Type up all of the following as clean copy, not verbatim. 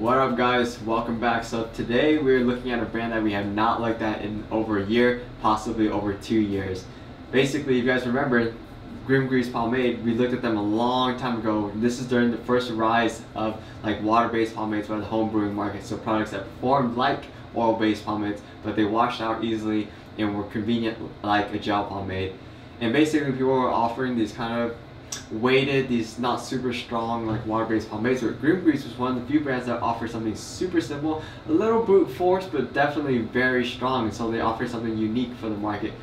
What up guys, welcome back. So today we're looking at a brand that we have not looked at in over a year, possibly over 2 years. Basically, if you guys remember, Grim Grease Pomade, we looked at them a long time ago. This is during the first rise of like water-based pomades by the home brewing market. So products that performed like oil-based pomades, but they washed out easily and were convenient like a gel pomade. And basically people were offering these kind of weighted, these not super strong like water-based pomades, but Grim Grease was one of the few brands that offered something super simple, a little brute force, but definitely very strong. And so they offered something unique for the market.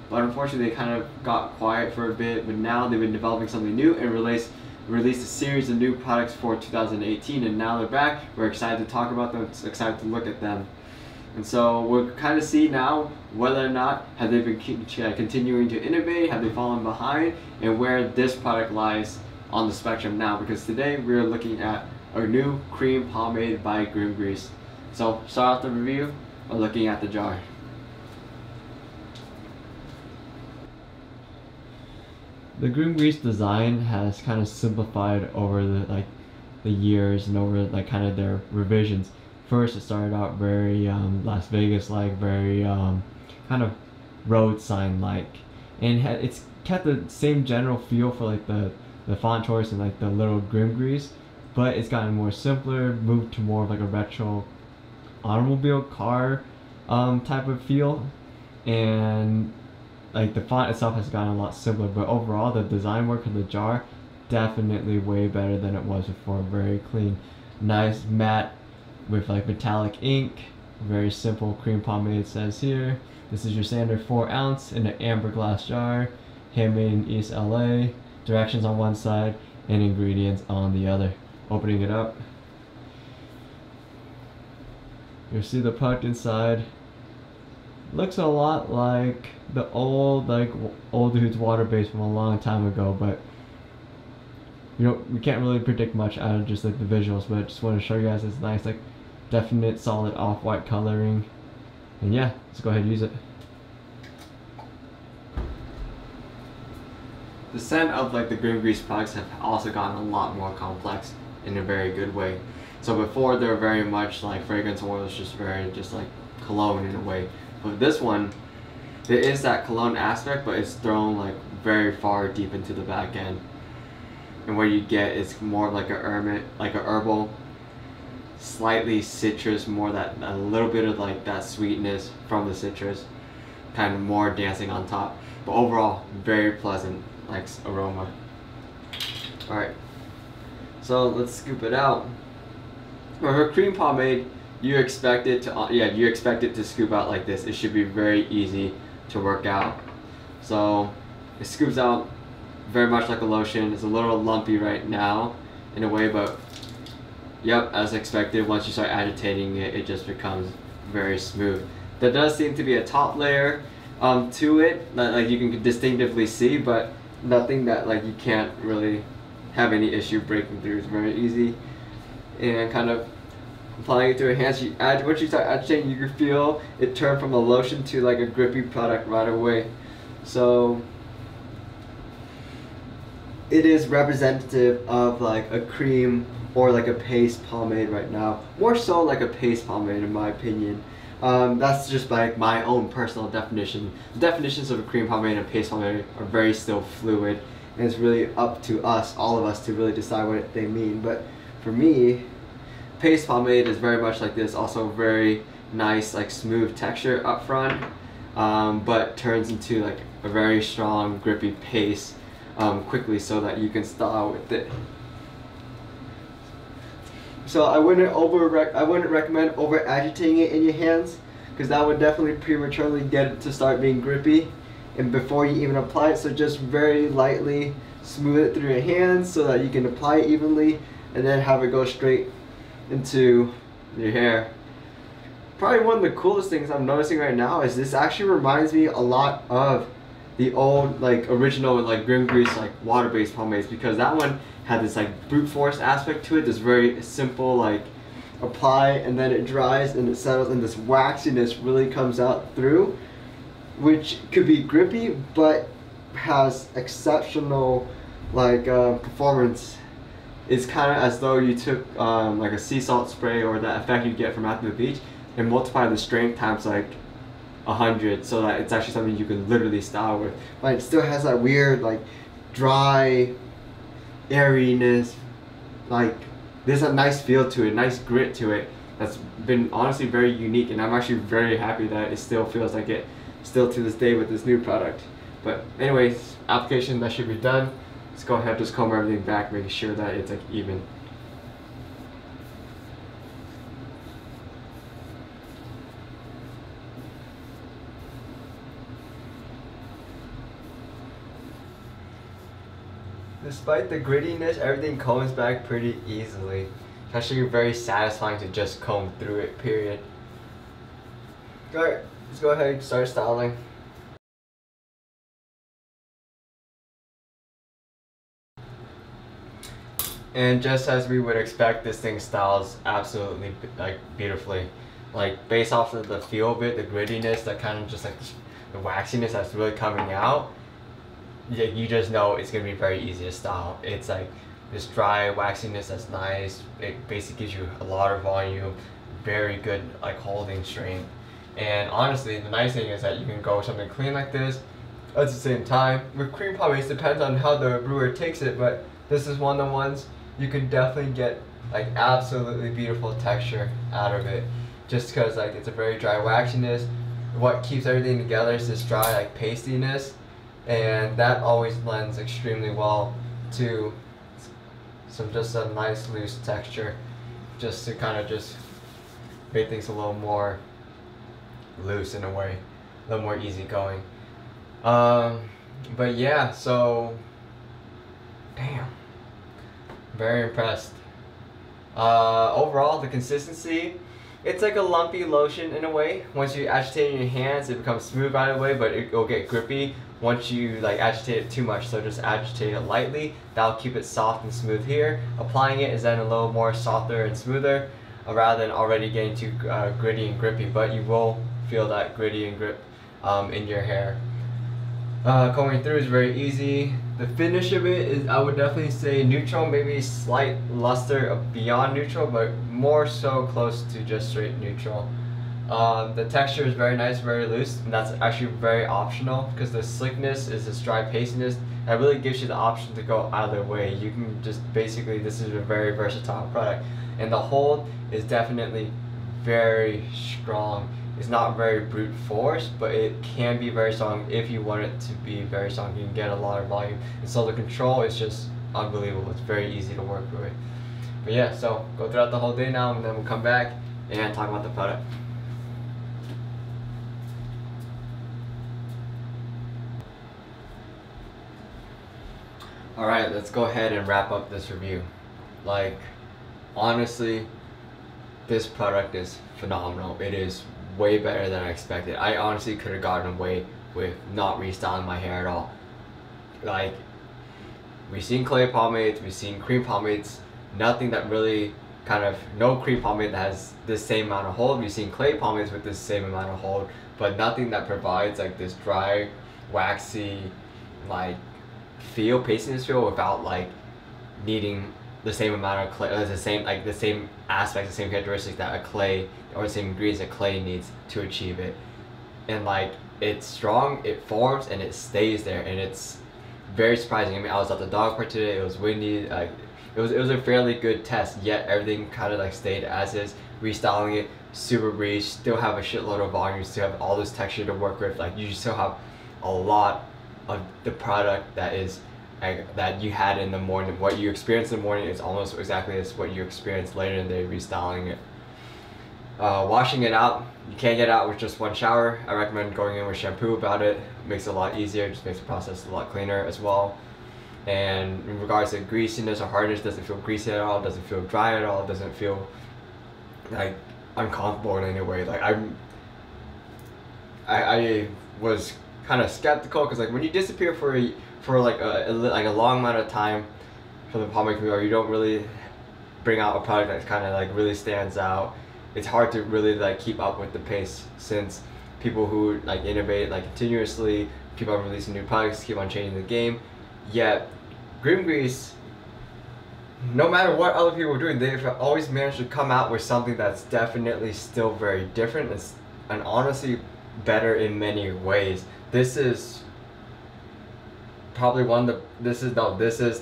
But unfortunately they kind of got quiet for a bit, but now they've been developing something new and released a series of new products for 2018, and now they're back. We're excited to talk about them, excited to look at them. And so we'll kind of see now whether or not have they been continuing to innovate, have they fallen behind, and where this product lies on the spectrum now, because today we're looking at a new cream pomade by Grim Grease. So start off the review by looking at the jar. The Grim Grease design has kind of simplified over the years and over like kind of their revisions. First, it started out very Las Vegas-like, very kind of road sign-like, and it's kept the same general feel for like the font choice and like the little Grim Grease, but it's gotten more simpler, moved to more of like a retro automobile car type of feel, and like the font itself has gotten a lot simpler. But overall, the design work of the jar definitely way better than it was before. Very clean, nice matte with like metallic ink, very simple cream pomade. It says here, this is your standard 4 ounce in an amber glass jar, handmade in East LA, directions on one side and ingredients on the other. Opening it up, you'll see the product inside. Looks a lot like the old Dude's water base from a long time ago, but we can't really predict much out of just like the visuals, but I just want to show you guys it's nice, like definite solid off-white coloring. And yeah, let's go ahead and use it. The scent of like the Grim Grease products have also gotten a lot more complex in a very good way. So before they were very much like fragrance oils, just like cologne in a way. But this one, there is that cologne aspect, but it's thrown like very far deep into the back end. And what you get is more like a herbal, slightly citrus, more that a little bit of like that sweetness from the citrus, kind of more dancing on top. But overall, very pleasant like aroma. All right, so let's scoop it out. For her cream pomade, you expect it to scoop out like this. It should be very easy to work out. So it scoops out very much like a lotion. It's a little lumpy right now in a way, but yep, as expected, once you start agitating it, it just becomes very smooth. There does seem to be a top layer to it that like you can distinctively see, but nothing that like you can't really have any issue breaking through. It's very easy. And kind of applying it to your hands, once you start agitating, you can feel it turn from a lotion to like a grippy product right away. So it is representative of like a cream or like a paste pomade right now. More so like a paste pomade in my opinion. That's just like my own personal definition. The definitions of a cream pomade and a paste pomade are very still fluid, and it's really up to us, all of us, to really decide what they mean. But for me, paste pomade is very much like this, also very nice like smooth texture up front, but turns into like a very strong grippy paste quickly, so that you can style with it. So I wouldn't recommend over agitating it in your hands, because that would definitely prematurely get it to start being grippy and before you even apply it. So just very lightly smooth it through your hands so that you can apply it evenly, and then have it go straight into your hair. Probably one of the coolest things I'm noticing right now is this actually reminds me a lot of the old like original like Grim Grease like water-based pomades, because that one had this like brute force aspect to it, this very simple like apply and then it dries and it settles, and this waxiness really comes out through, which could be grippy but has exceptional like performance it's kind of as though you took like a sea salt spray or that effect you get from at the beach and multiply the strength times like 100, so that it's actually something you can literally style with. But it still has that weird like dry airiness, like there's a nice feel to it, nice grit to it that's been honestly very unique, and I'm actually very happy that it still feels like it still to this day with this new product. But anyways, application that should be done. Let's go ahead, just comb everything back, making sure that it's like even. Despite the grittiness, everything combs back pretty easily. It's actually very satisfying to just comb through it, period. Alright, let's go ahead and start styling. And just as we would expect, this thing styles absolutely like beautifully. Like based off of the feel of it, the grittiness, that kind of just like the waxiness that's really coming out, you just know it's gonna be very easy to style. It's like this dry waxiness that's nice. It basically gives you a lot of volume, very good like holding strength. And honestly, the nice thing is that you can go with something clean like this at the same time. With cream pomades, depends on how the brewer takes it, but this is one of the ones you can definitely get like absolutely beautiful texture out of it, just because like it's a very dry waxiness. What keeps everything together is this dry like pastiness, and that always blends extremely well to just a nice loose texture, just to kind of just make things a little more loose in a way, a little more easygoing. But yeah, so damn, very impressed. Overall, the consistency, it's like a lumpy lotion in a way. Once you agitate it in your hands, it becomes smooth right away, but it'll get grippy once you like agitate it too much. So just agitate it lightly. That'll keep it soft and smooth here. Applying it is then a little more softer and smoother, rather than already getting too gritty and grippy. But you will feel that gritty and grip in your hair. Combing through is very easy. The finish of it is, I would definitely say neutral, maybe slight luster beyond neutral, but more so close to just straight neutral. The texture is very nice, very loose, and that's actually very optional because the slickness is this dry pastiness that really gives you the option to go either way. You can just basically, this is a very versatile product, and the hold is definitely very strong. It's not very brute force, but it can be very strong if you want it to be very strong. You can get a lot of volume, and so the control is just unbelievable. It's very easy to work with. But yeah, so go throughout the whole day now, and then we'll come back and talk about the product. Alright, let's go ahead and wrap up this review. Like, honestly, this product is phenomenal. It is way better than I expected. I honestly could have gotten away with not restyling my hair at all. Like, we've seen clay pomades, we've seen cream pomades, nothing that really no cream pomade that has the same amount of hold. We've seen clay pomades with the same amount of hold, but nothing that provides like this dry, waxy, like pastiness feel without like needing the same amount of clay, the same aspects, the same characteristics that a clay, or the same ingredients that clay needs to achieve it. And like, it's strong, it forms, and it stays there, and it's very surprising. I mean, I was at the dog park today, it was windy, like it was a fairly good test, yet everything kind of like stayed as is. Restyling it, super breeze, still have a shitload of volume, still have all this texture to work with. Like, you still have a lot of the product that you had in the morning. What you experienced in the morning is almost exactly as what you experienced later in the day restyling it. Washing it out, you can't get out with just one shower. I recommend going in with shampoo about it. It makes it a lot easier, just makes the process a lot cleaner as well. And in regards to greasiness or hardness, doesn't feel greasy at all, doesn't feel dry at all, doesn't feel like uncomfortable in any way. Like, I was kind of skeptical because like when you disappear for like a long amount of time from the pomade community, or you don't really bring out a product that kind of like really stands out, it's hard to really like keep up with the pace, since people who like innovate like continuously keep on releasing new products, keep on changing the game. Yet Green Grease no matter what other people are doing, they've always managed to come out with something that's definitely still very different and honestly better in many ways. This is probably this is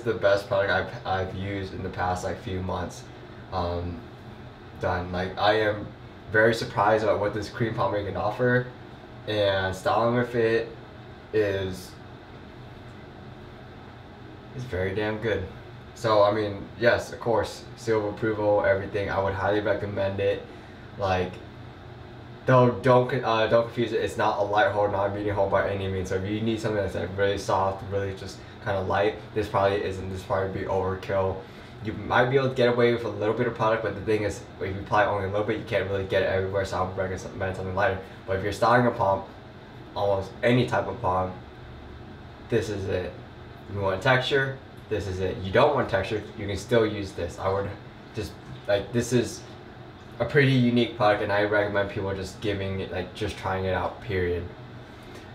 the best product I've used in the past like few months. Done. Like, I am very surprised about what this cream pomade can offer, and styling with it is very damn good. So I mean, yes, of course, seal of approval, everything. I would highly recommend it. Like, though, don't confuse it. It's not a light hold, not a medium hold by any means. So if you need something that's like really soft, really just kind of light, this probably isn't. This probably be overkill. You might be able to get away with a little bit of product, but the thing is, if you apply only a little bit, you can't really get it everywhere. So I would recommend something lighter. But if you're styling a pomp, almost any type of pomp, this is it. If you want texture, this is it. You don't want texture, you can still use this. I would just, like, this is a pretty unique product, and I recommend people just giving it, like, just trying it out, period.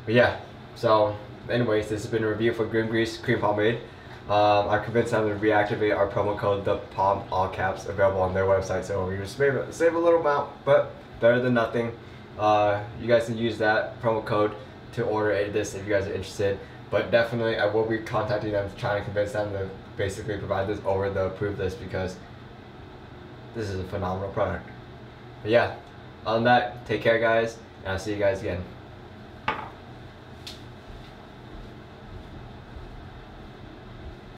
But yeah, so anyways, this has been a review for Grim Grease Cream Pomade. I convinced them to reactivate our promo code, the Pomp, all caps, available on their website. So we just save a little amount, but better than nothing. You guys can use that promo code to order this if you guys are interested. But definitely, I will be contacting them to try and convince them to basically provide this over the approved list, because this is a phenomenal product. But yeah, on that, take care, guys, and I'll see you guys again.